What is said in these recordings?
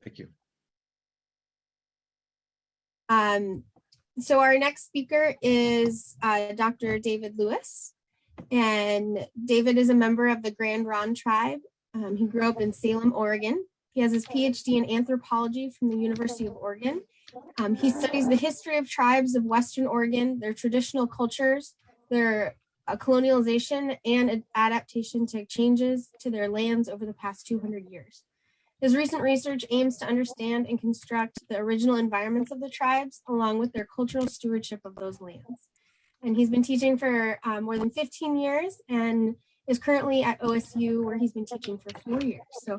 Thank you. So our next speaker is Dr. David Lewis, and David is a member of the Grand Ronde tribe. He grew up in Salem, Oregon. He has his PhD in anthropology from the University of Oregon. He studies the history of tribes of Western Oregon, their traditional cultures, their colonialization and adaptation to changes to their lands over the past 200 years. His recent research aims to understand and construct the original environments of the tribes, along with their cultural stewardship of those lands. And he's been teaching for more than 15 years and is currently at OSU, where he's been teaching for 4 years. So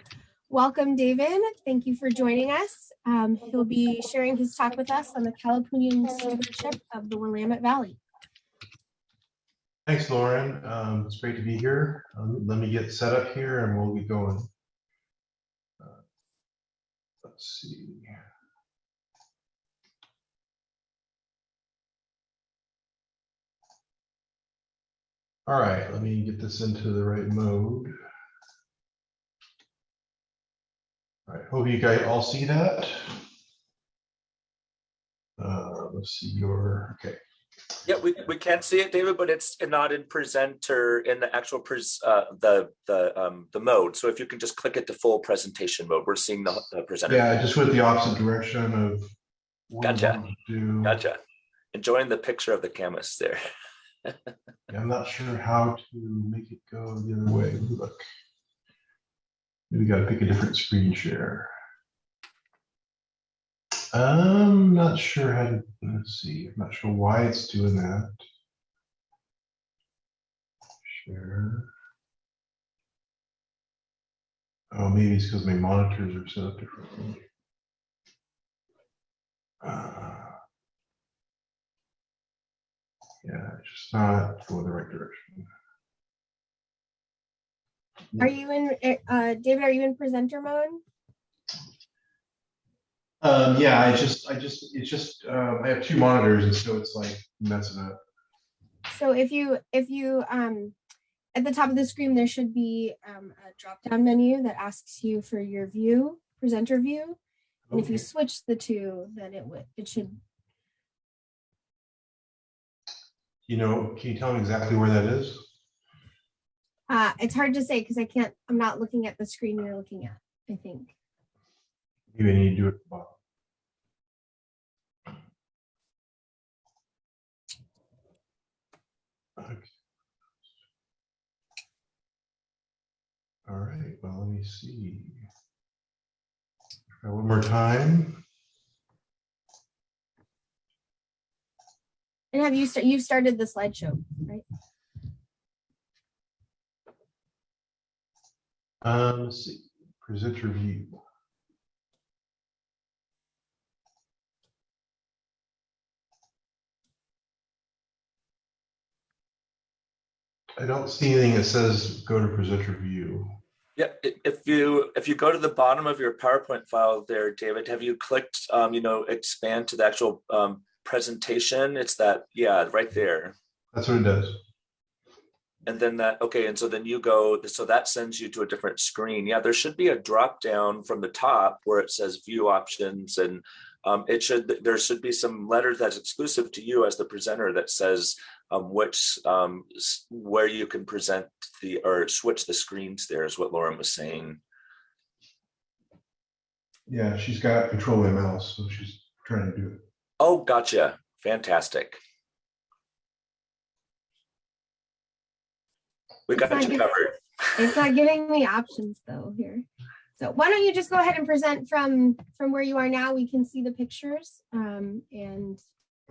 welcome, David. Thank you for joining us. He'll be sharing his talk with us on the Kalapuyan stewardship of the Willamette Valley. Thanks, Lauren. It's great to be here. Let me get set up here and we'll get going. Let's see. All right, let me get this into the right mode. All right, hope you guys all see that. Let's see your, okay. Yeah, we can see it, David, but it's not in presenter in the actual the mode. So if you can just click it to full presentation mode, we're seeing the presenter. Yeah, I just went the opposite direction of what Gotcha. do. Gotcha. Enjoying the picture of the canvas there. Yeah, I'm not sure how to make it go the other way. Look, we got to pick a different screen share. I'm not sure how to, let's see, I'm not sure why it's doing that. Share. Oh, maybe it's because my monitors are set up differently. Yeah, it's just not going the right direction. Are you in, David, are you in presenter mode? Yeah, I have two monitors, and so it's like messing up. So if you at the top of the screen, there should be a drop-down menu that asks you for your view, presenter view. And if you switch the two, then it should. You know, can you tell me exactly where that is? It's hard to say because I'm not looking at the screen you're looking at, I think. Maybe I need to do it at the bottom. Okay. All right, well, let me see. Try one more time. And have you've started the slideshow, right? Let's see, presenter view. I don't see anything that says go to presenter view. Yeah, if you go to the bottom of your PowerPoint file there, David, have you clicked expand to the actual presentation? It's that, yeah, right there. That's what it does. And then and so then you go, so that sends you to a different screen. Yeah, there should be a drop down from the top where it says view options, and there should be some letter that's exclusive to you as the presenter that says where you can present or switch the screens. There is what Lauren was saying. Yeah, she's got control of the mouse, so she's trying to do it. Oh, gotcha. Fantastic. We got you covered. It's not giving me options though here. So why don't you just go ahead and present from where you are now? We can see the pictures. And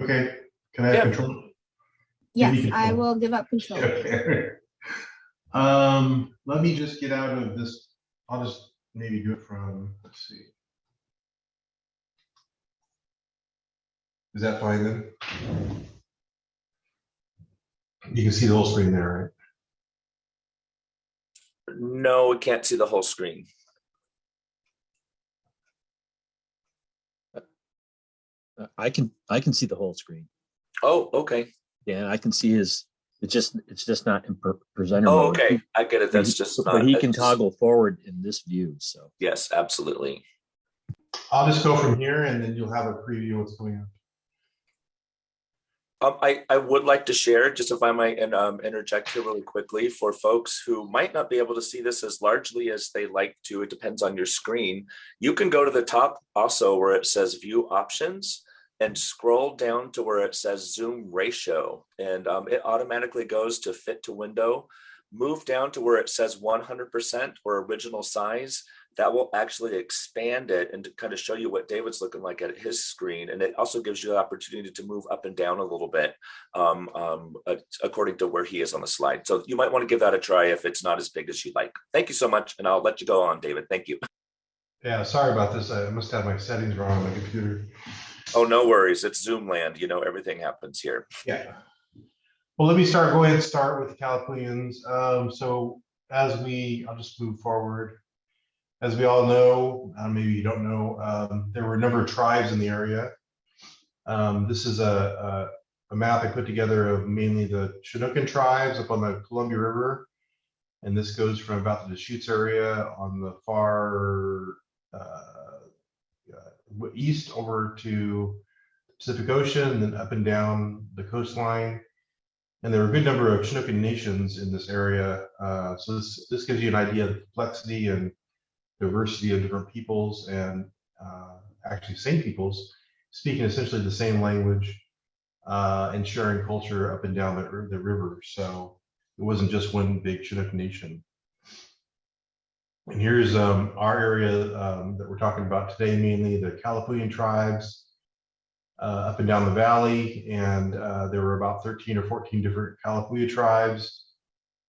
okay, can I have control? Yes, I will give up control. Okay. Let me just get out of this. I'll just maybe do it from, let's see. Is that fine then? You can see the whole screen there, right? No, we can't see the whole screen. I can see the whole screen. Oh, okay. Yeah, I can see his. It's just not in presenter mode. mode. Okay, I get it. That's just not. But he can toggle forward in this view. So yes, absolutely. I'll just go from here, and then you'll have a preview of what's coming up. I would like to share, just if I might interject here really quickly, for folks who might not be able to see this as largely as they like to, it depends on your screen. You can go to the top also where it says view options and scroll down to where it says zoom ratio, and it automatically goes to fit to window. Move down to where it says 100% or original size. That will actually expand it and to kind of show you what David's looking like at his screen. And it also gives you the opportunity to move up and down a little bit according to where he is on the slide. So you might want to give that a try if it's not as big as you like. Thank you so much. And I'll let you go on, David. Thank you. Yeah, sorry about this. I must have my settings wrong on my computer. Oh, no worries. It's Zoom land. You know, everything happens here. Yeah. Well, let me go ahead and start with the Kalapuyans. So I'll just move forward. As we all know, maybe you don't know, there were a number of tribes in the area. This is a map I put together of mainly the Chinookan tribes up on the Columbia River. And this goes from about the Deschutes area on the far east over to the Pacific Ocean, and then up and down the coastline. And there are a good number of Chinookan nations in this area. So this gives you an idea of the complexity and diversity of different peoples, and actually same peoples speaking essentially the same language and sharing culture up and down the river. So it wasn't just one big Chinook nation. And here's our area that we're talking about today, mainly the Kalapuyan tribes up and down the valley. And there were about 13 or 14 different Kalapuya tribes.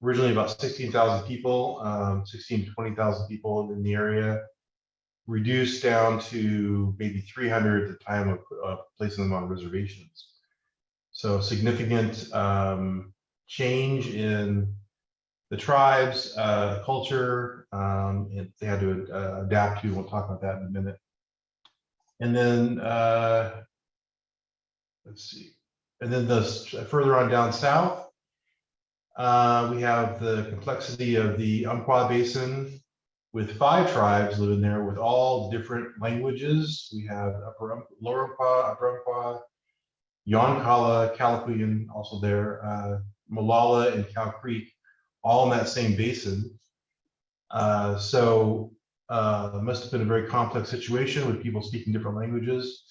Originally about 16,000 people, 16 to 20,000 people in the area, reduced down to maybe 300 at the time of placing them on reservations. So significant change in the tribes, culture, and they had to adapt to. We'll talk about that in a minute. And then, let's see. And then further on down south, we have the complexity of the Umpqua Basin with 5 tribes living there with all different languages. We have Lower Umpqua, Upper Umpqua, Yoncalla, Kalapuyan also there, Molalla and Cow Creek, all in that same basin. So it must have been a very complex situation with people speaking different languages.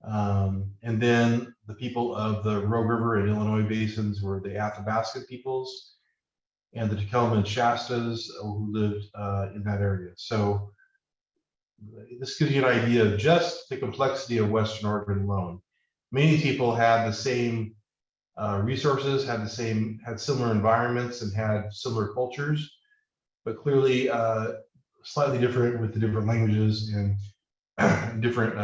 And then the people of the Rogue River and Illinois basins were the Athabasca peoples and the Takelma and Shastas who lived in that area. So this gives you an idea of just the complexity of Western Oregon alone. Many people had the same resources, had similar environments, and had similar cultures, but clearly slightly different with the different languages and different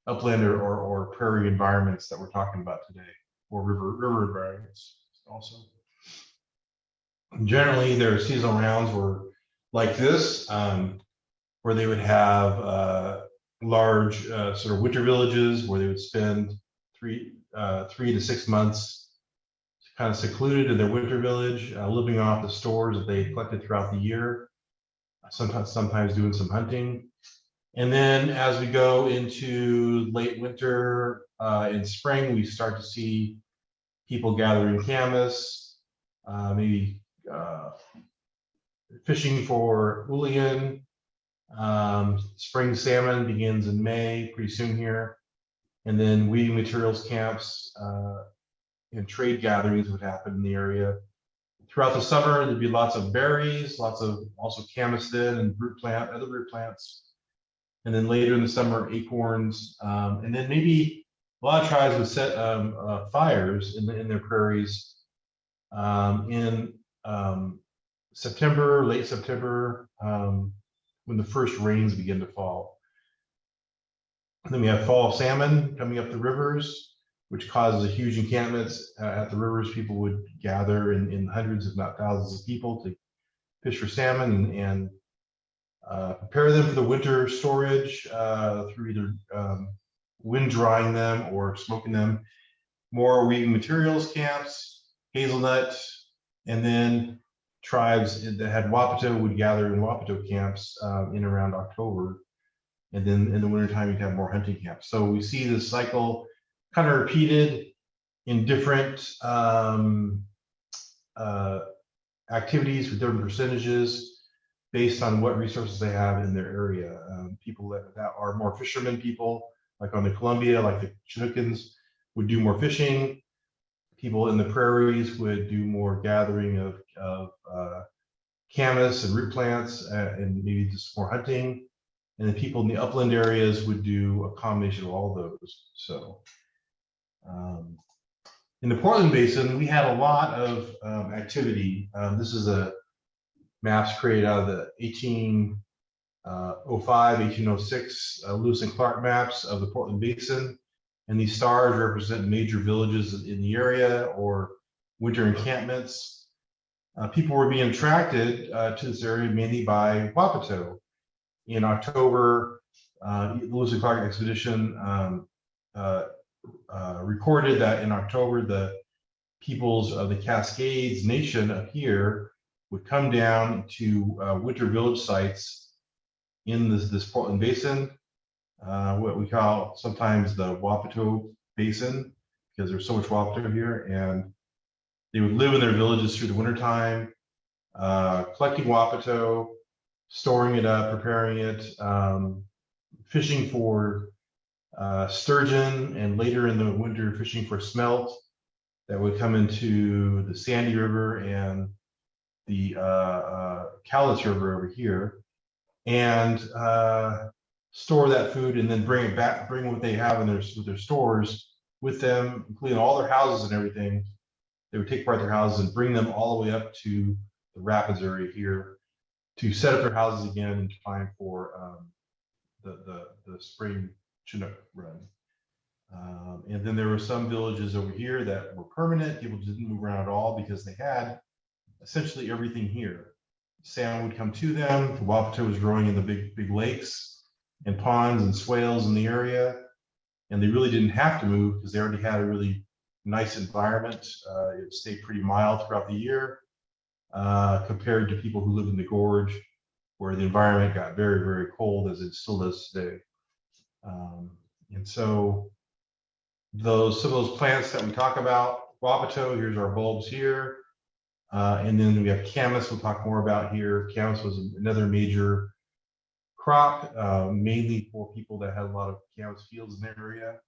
upland or prairie environments that we're talking about today, or river environments also. Generally, their seasonal rounds were like this, where they would have large sort of winter villages where they would spend 3 to 6 months kind of secluded in their winter village, living off the stores that they collected throughout the year, sometimes doing some hunting. And then as we go into late winter and spring, we start to see people gathering camas, maybe fishing for Julian. Spring salmon begins in May, pretty soon here. And then weeding materials camps and trade gatherings would happen in the area. Throughout the summer, there'd be lots of berries, lots of also camiston and other root plants. And then later in the summer, acorns. And then maybe a lot of tribes would set fires in their prairies in September, late September, when the first rains begin to fall. And then we have fall salmon coming up the rivers, which causes a huge encampments at the rivers. People would gather in hundreds, if not thousands of people to fish for salmon and prepare them for the winter storage through either wind drying them or smoking them. More weeding materials camps, hazelnut, and then tribes that had Wapato would gather in Wapato camps in around October. And then in the wintertime, you'd have more hunting camps. So we see this cycle kind of repeated in different activities with different percentages based on what resources they have in their area. People that are more fishermen people, like on the Columbia, like the Chinookans, would do more fishing. People in the prairies would do more gathering of camas and root plants and maybe just more hunting. And then people in the upland areas would do a combination of all those. So in the Portland Basin, we had a lot of activity. This is a maps created out of the 1805, 1806 Lewis and Clark maps of the Portland Basin. And these stars represent major villages in the area or winter encampments. People were being attracted to this area mainly by Wapato. In October, the Lewis and Clark expedition recorded that in October, the peoples of the Cascades Nation up here would come down to winter village sites in this Portland Basin, what we call sometimes the Wapato Basin, because there's so much Wapato here, and they would live in their villages through the wintertime, collecting Wapato, storing it up, preparing it, fishing for sturgeon, and later in the winter fishing for smelt that would come into the Sandy River and the Cowlitz River over here, and store that food and then bring it back, bring what they have in their stores with them, including all their houses and everything. They would take apart their houses and bring them all the way up to the Rapids area here to set up their houses again in time for the spring Chinook run. And then there were some villages over here that were permanent. People didn't move around at all because they had essentially everything here. Salmon would come to them. The Wapato was growing in the big lakes and ponds and swales in the area. And they really didn't have to move because they already had a really nice environment. It stayed pretty mild throughout the year compared to people who live in the gorge where the environment got very, very cold, as it still does today. And so some of those plants that we talk about, Wapato, here's our bulbs here. And then we have camas we'll talk more about here. Camas was another major crop, mainly for people that had a lot of camas fields in their area.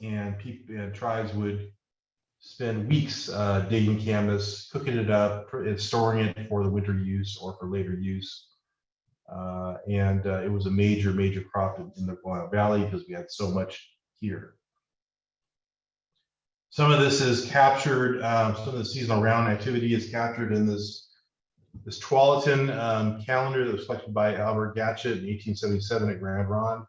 And people and tribes would spend weeks digging camas, cooking it up, and storing it for the winter use or for later use. And it was a major crop in the Willamette Valley because we had so much here. Some of this is captured, some of the seasonal round activity is captured in this Tualatin calendar that was collected by Albert Gatchett in 1877 at Grand Ronde.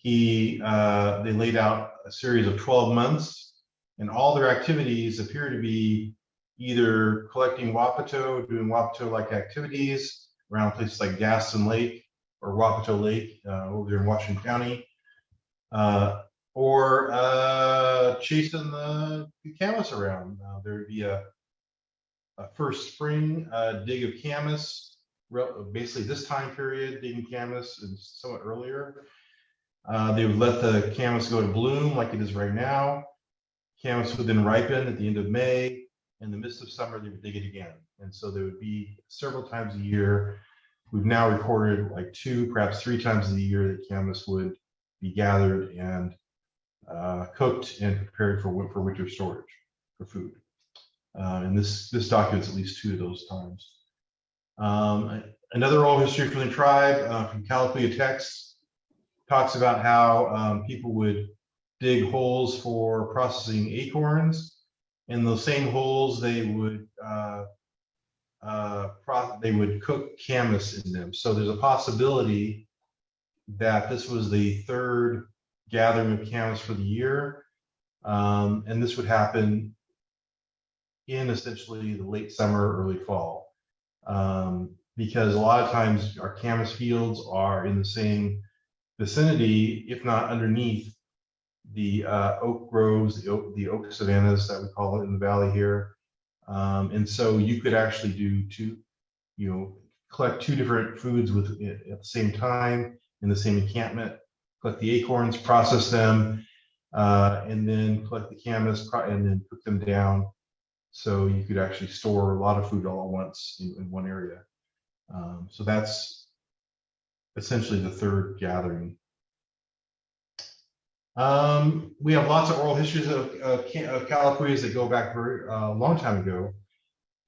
They laid out a series of 12 months, and all their activities appear to be either collecting Wapato, doing Wapato-like activities around places like Gaston Lake or Wapato Lake over there in Washington County, or chasing the camas around. There would be a first spring dig of camas, basically this time period, digging camas and somewhat earlier. They would let the camas go to bloom like it is right now. Camas would then ripen at the end of May. In the midst of summer, they would dig it again. And so there would be several times a year. We've now recorded like 2, perhaps 3 times a year that camas would be gathered and cooked and prepared for winter storage for food. And this documents at least 2 of those times. Another oral history from the tribe from Kalapuyan texts talks about how people would dig holes for processing acorns. In those same holes, they would cook camas in them. So there's a possibility that this was the 3rd gathering of camas for the year, and this would happen in essentially the late summer, early fall, because a lot of times our camas fields are in the same vicinity, if not underneath the oak groves, the oak savannas that we call it in the valley here. And so you could actually do collect two different foods at the same time in the same encampment, collect the acorns, process them, and then collect the camas and then cook them down. So you could actually store a lot of food all at once in one area. So that's essentially the third gathering. We have lots of oral histories of Kalapuyas that go back very long time ago.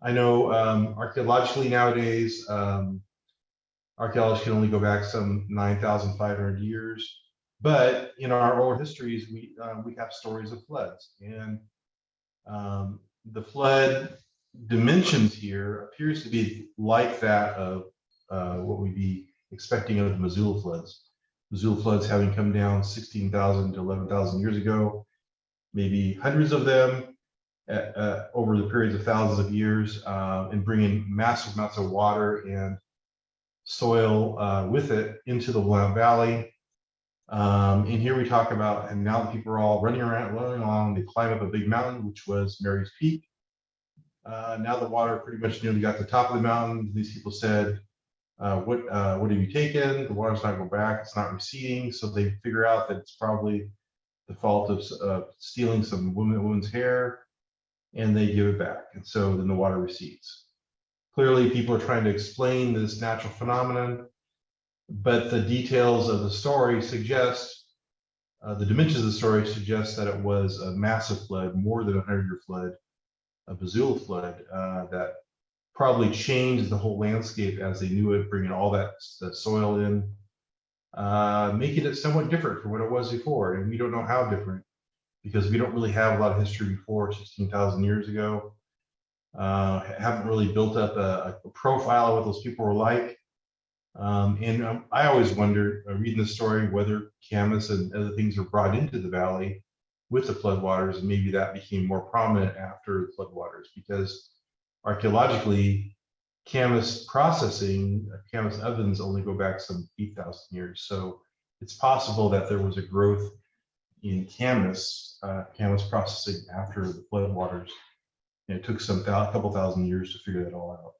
I know archaeologically nowadays, archaeologists can only go back some 9,500 years, but in our oral histories, we have stories of floods, and the flood dimensions here appears to be like that of what we'd be expecting of the Missoula floods. Missoula floods having come down 16,000 to 11,000 years ago, maybe hundreds of them over the periods of thousands of years, and bringing massive amounts of water and soil with it into the Willamette Valley. And here we talk about, and now the people are all running along, they climb up a big mountain, which was Mary's Peak. Now the water pretty much nearly got to the top of the mountain. These people said, what have you taken? The water's not going back, it's not receding. So they figure out that it's probably the fault of stealing some woman's hair, and they give it back. And so then the water recedes. Clearly, people are trying to explain this natural phenomenon, but the details of the story suggest, the dimensions of the story suggest that it was a massive flood, more than a 100-year flood, a Missoula flood that probably changed the whole landscape as they knew it, bringing all that soil in, making it somewhat different from what it was before. And we don't know how different, because we don't really have a lot of history before 16,000 years ago. Haven't really built up a profile of what those people were like. I always wondered, reading the story, whether camas and other things were brought into the valley with the floodwaters, and maybe that became more prominent after the floodwaters, because archaeologically, camas processing, camas ovens only go back some 8,000 years. So it's possible that there was a growth in camas processing after the floodwaters. And it took couple thousand years to figure that all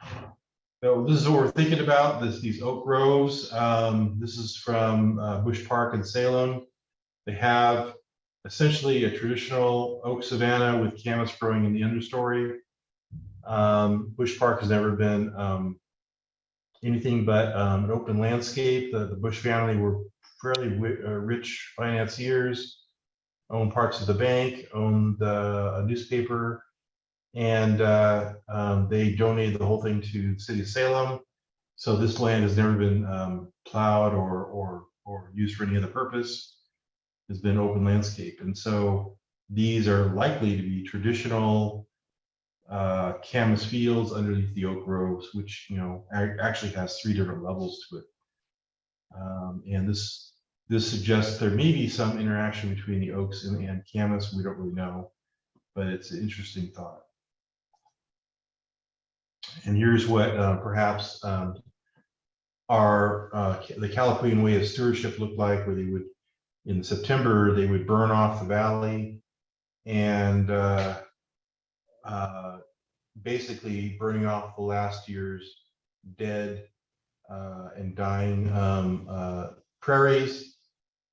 out. So this is what we're thinking about, these oak groves. This is from Bush Park in Salem. They have essentially a traditional oak savanna with camas growing in the understory. Bush Park has never been anything but an open landscape. The Bush family were fairly rich financiers, owned parts of the bank, owned a newspaper, and they donated the whole thing to the city of Salem. So this land has never been plowed or used for any other purpose. It's been open landscape. And so these are likely to be traditional camas fields underneath the oak groves, which actually has 3 different levels to it. And this suggests there may be some interaction between the oaks and camas. We don't really know, but it's an interesting thought. And here's what perhaps the Kalapuyan way of stewardship looked like, where they would, in September, they would burn off the valley, and basically burning off the last year's dead and dying prairies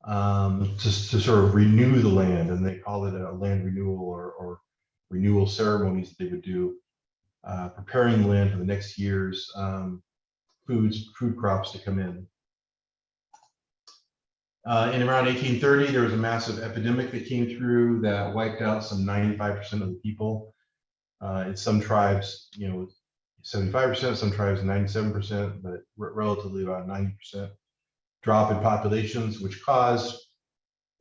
to sort of renew the land. And they call it a land renewal or renewal ceremonies that they would do, preparing the land for the next year's food crops to come in. In around 1830, there was a massive epidemic that came through that wiped out some 95% of the people. In some tribes, 75%, some tribes 97%, but relatively about 90% drop in populations, which caused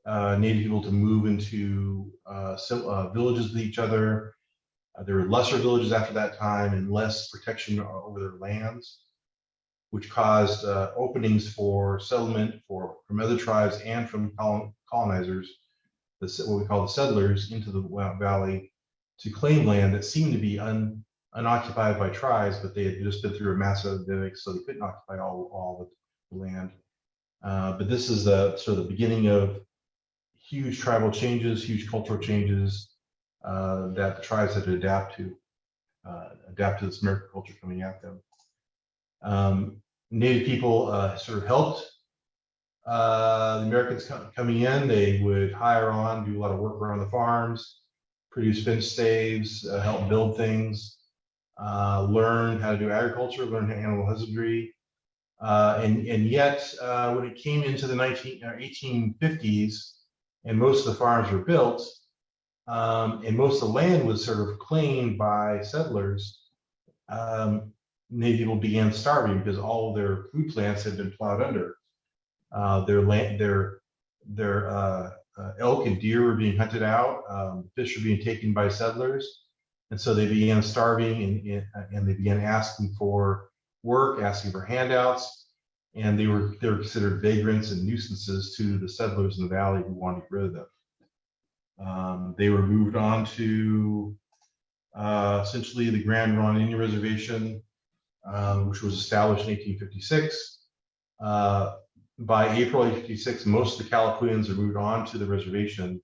Native people to move into villages with each other. There were lesser villages after that time and less protection over their lands, which caused openings for settlement from other tribes and from colonizers, what we call the settlers, into the Willamette Valley to claim land that seemed to be unoccupied by tribes, but they had just been through a massive epidemic, so they couldn't occupy all the land. But this is the sort of the beginning of huge tribal changes, huge cultural changes that the tribes had to adapt to. adapt to this American culture coming at them. Native people sort of helped the Americans coming in. They would hire on, do a lot of work around the farms, produce fence staves, help build things, learn how to do agriculture, learn animal husbandry. And yet, when it came into the 1850s, and most of the farms were built, and most of the land was sort of claimed by settlers, Native people began starving because all of their food plants had been plowed under. Their elk and deer were being hunted out. Fish were being taken by settlers, and so they began starving, and they began asking for work, asking for handouts, and they were considered vagrants and nuisances to the settlers in the valley who wanted to get rid of them. They were moved on to essentially the Grand Ronde Indian Reservation, which was established in 1856. By April 1856, most of the Kalapuyans are moved on to the reservation,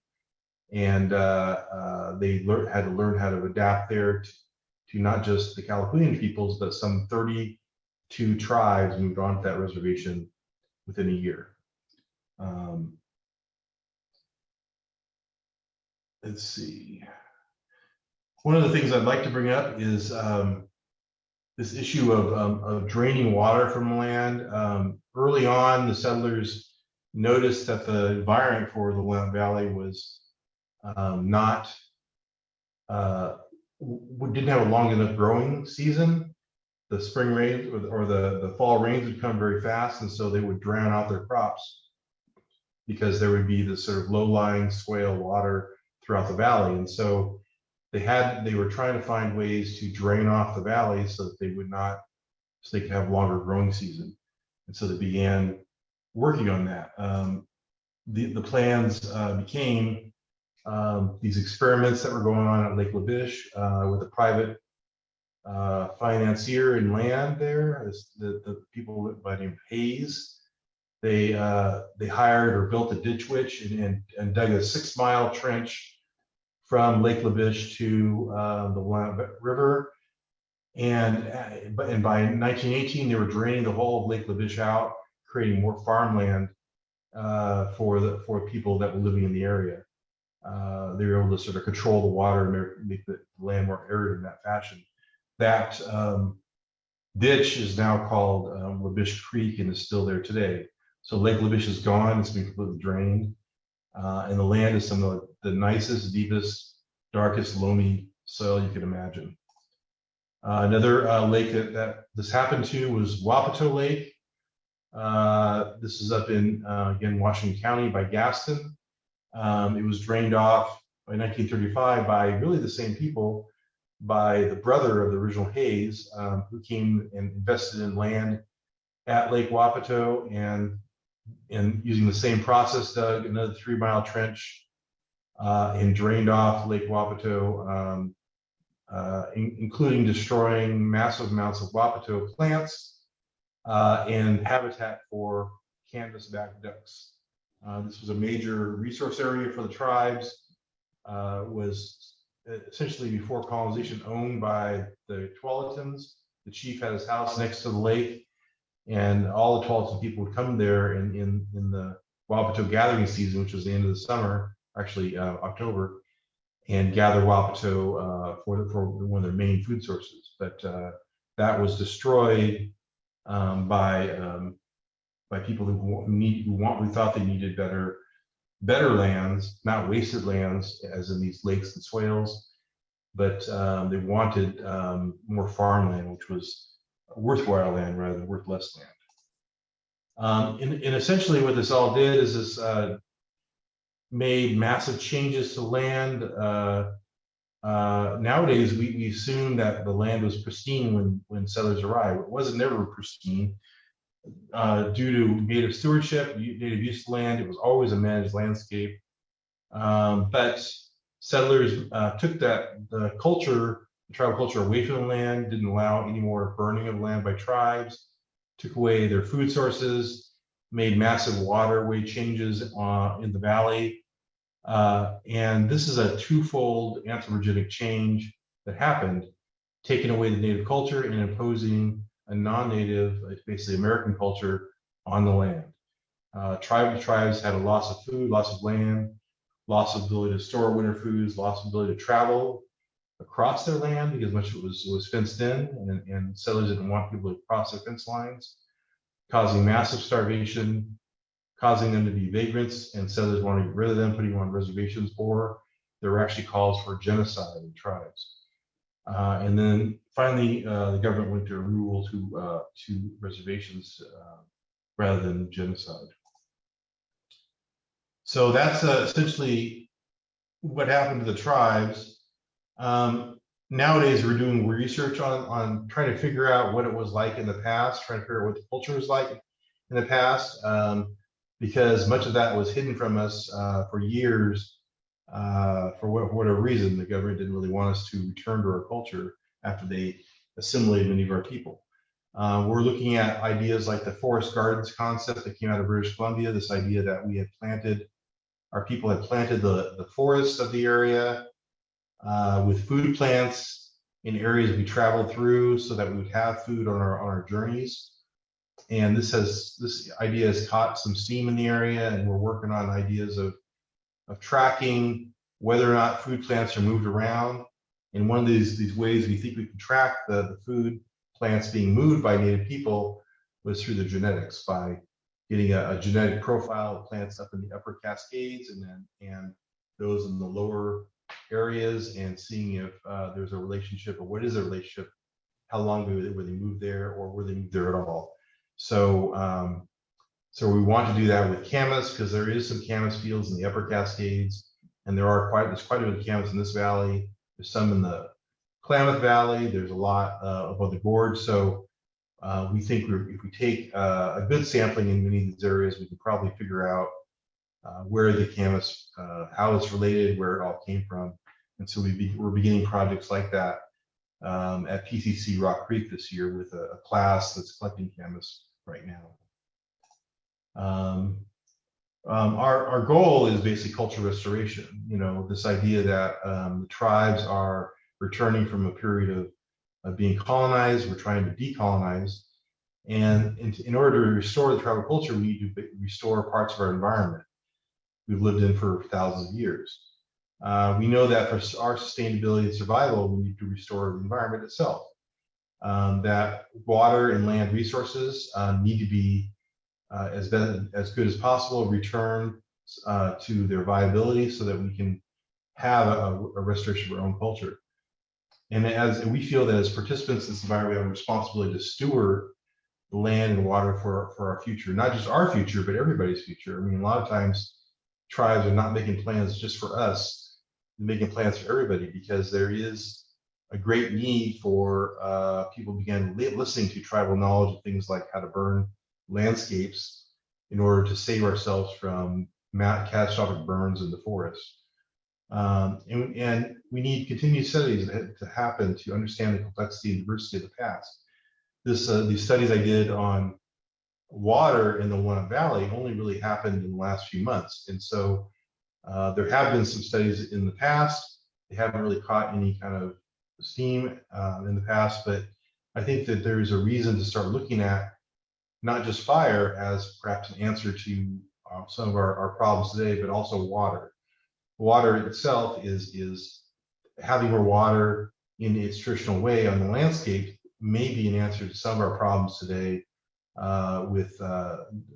and they had to learn how to adapt there to not just the Kalapuyan peoples, but some 32 tribes moved on to that reservation within a year. Let's see. One of the things I'd like to bring up is this issue of draining water from the land. Early on, the settlers noticed that the environment for the Willamette Valley was didn't have a long enough growing season. The spring rains or the fall rains would come very fast, and so they would drown out their crops because there would be this sort of low-lying swale water throughout the valley. And so they were trying to find ways to drain off the valley so that they could have longer growing season. And so they began working on that. The plans became these experiments that were going on at Lake Labiche with a private financier in land there, the people by the name of Hayes. They hired or built a ditch witch and dug a 6-mile trench from Lake Labiche to the Willamette River. And by 1918, they were draining the whole of Lake Labiche out, creating more farmland for people that were living in the area. They were able to sort of control the water and make the land more arid in that fashion. That ditch is now called Labiche Creek and is still there today. So Lake Labiche is gone; it's been completely drained, and the land is some of the nicest, deepest, darkest, loamy soil you can imagine. Another lake that this happened to was Wapato Lake. This is up in again Washington County by Gaston. It was drained off by 1935 by really the same people, by the brother of the original Hayes, who came and invested in land at Lake Wapato, and using the same process dug another 3-mile trench and drained off Lake Wapato, including destroying massive amounts of Wapato plants and habitat for canvasback ducks. This was a major resource area for the tribes. Was essentially before colonization owned by the Tualatans. The chief had his house next to the lake, and all the Tualatan people would come there in the Wapato gathering season, which was the end of the summer, actually October, and gather Wapato for one of their main food sources. But that was destroyed by people who thought they needed better lands, not wasted lands, as in these lakes and swales, but they wanted more farmland, which was worthwhile land rather than worthless land. And essentially what this all did is this made massive changes to land. Nowadays, we assume that the land was pristine when settlers arrived. It wasn't never pristine. Due to native stewardship, native use of land, it was always a managed landscape. But settlers took the tribal culture away from the land, didn't allow any more burning of land by tribes, took away their food sources, made massive waterway changes in the valley. And this is a twofold anthropogenic change that happened. taking away the native culture and imposing a non-native, basically American culture on the land. Tribes had a loss of food, loss of land, loss of ability to store winter foods, loss of ability to travel across their land because much of it was fenced in, and settlers didn't want people to cross their fence lines, causing massive starvation, causing them to be vagrants, and settlers wanted to get rid of them, putting them on reservations, or there were actually calls for genocide in tribes. And then finally, the government went to a rule to reservations rather than genocide. So that's essentially what happened to the tribes. Nowadays, we're doing research on trying to figure out what it was like in the past, trying to figure out what the culture was like in the past, because much of that was hidden from us for years. For whatever reason, the government didn't really want us to return to our culture after they assimilated many of our people. We're looking at ideas like the forest gardens concept that came out of British Columbia, this idea that our people had planted the forests of the area with food plants in areas we traveled through so that we would have food on our journeys. And this idea has caught some steam in the area, and we're working on ideas of tracking whether or not food plants are moved around. And one of these ways we think we can track the food plants being moved by native people was through the genetics, by getting a genetic profile of plants up in the upper Cascades and those in the lower areas, and seeing if there's a relationship, or what is the relationship, how long were they moved there, or were they moved there at all. So we want to do that with camas, because there is some camas fields in the upper Cascades, and there's quite a bit of camas in this valley. There's some in the Klamath Valley. There's a lot above the gorge. So we think if we take a good sampling in many of these areas, we can probably figure out where the camas, how it's related, where it all came from. And so we're beginning projects like that at PCC Rock Creek this year with a class that's collecting camas right now. Our goal is basically cultural restoration. This idea that the tribes are returning from a period of being colonized. We're trying to decolonize, and in order to restore the tribal culture, we need to restore parts of our environment we've lived in for thousands of years. We know that for our sustainability and survival, we need to restore the environment itself. That water and land resources need to be as good as possible returned to their viability, so that we can have a restoration of our own culture. And we feel that as participants in this environment, we have a responsibility to steward the land and water for our future, not just our future, but everybody's future. I mean, a lot of times tribes are not making plans just for us, they're making plans for everybody, because there is a great need for people to begin listening to tribal knowledge of things like how to burn landscapes in order to save ourselves from catastrophic burns in the forest. And we need continued studies to happen to understand the complexity and diversity of the past. These studies I did on water in the Willamette Valley only really happened in the last few months. And so there have been some studies in the past. They haven't really caught any kind of steam in the past, but I think that there's a reason to start looking at not just fire as perhaps an answer to some of our problems today, but also water. Water itself is having more water in its traditional way on the landscape may be an answer to some of our problems today with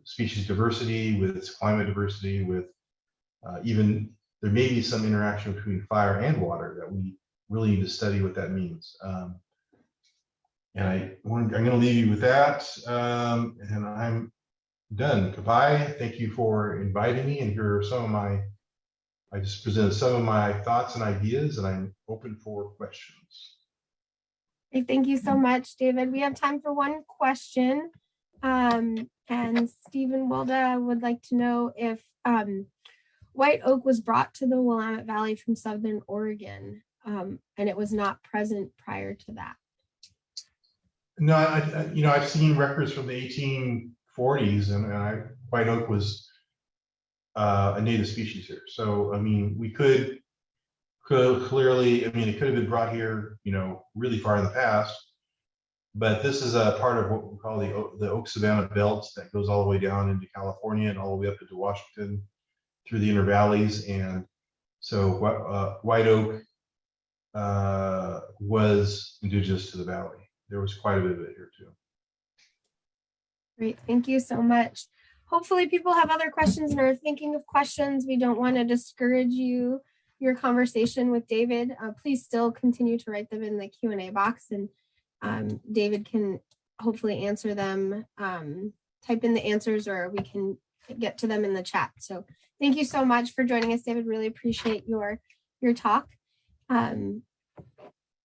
species diversity, with climate diversity, with even there may be some interaction between fire and water that we really need to study what that means. And I'm going to leave you with that, and I'm done. Kapai, thank you for inviting me, and here are I just presented some of my thoughts and ideas, and I'm open for questions. Thank you so much, David. We have time for one question. And Stephen Wilda would like to know if white oak was brought to the Willamette Valley from Southern Oregon, and it was not present prior to that. No, I've seen records from the 1840s, and white oak was a native species here. So, I mean, we could clearly, I mean, it could have been brought here, really far in the past, but this is a part of what we call the Oak Savanna Belt that goes all the way down into California and all the way up into Washington through the inner valleys. And so white oak was indigenous to the valley. There was quite a bit of it here too. Great, thank you so much. Hopefully people have other questions and are thinking of questions. We don't want to discourage your conversation with David. Please still continue to write them in the Q&A box, and David can hopefully answer them, type in the answers, or we can get to them in the chat. So thank you so much for joining us, David. Really appreciate your talk.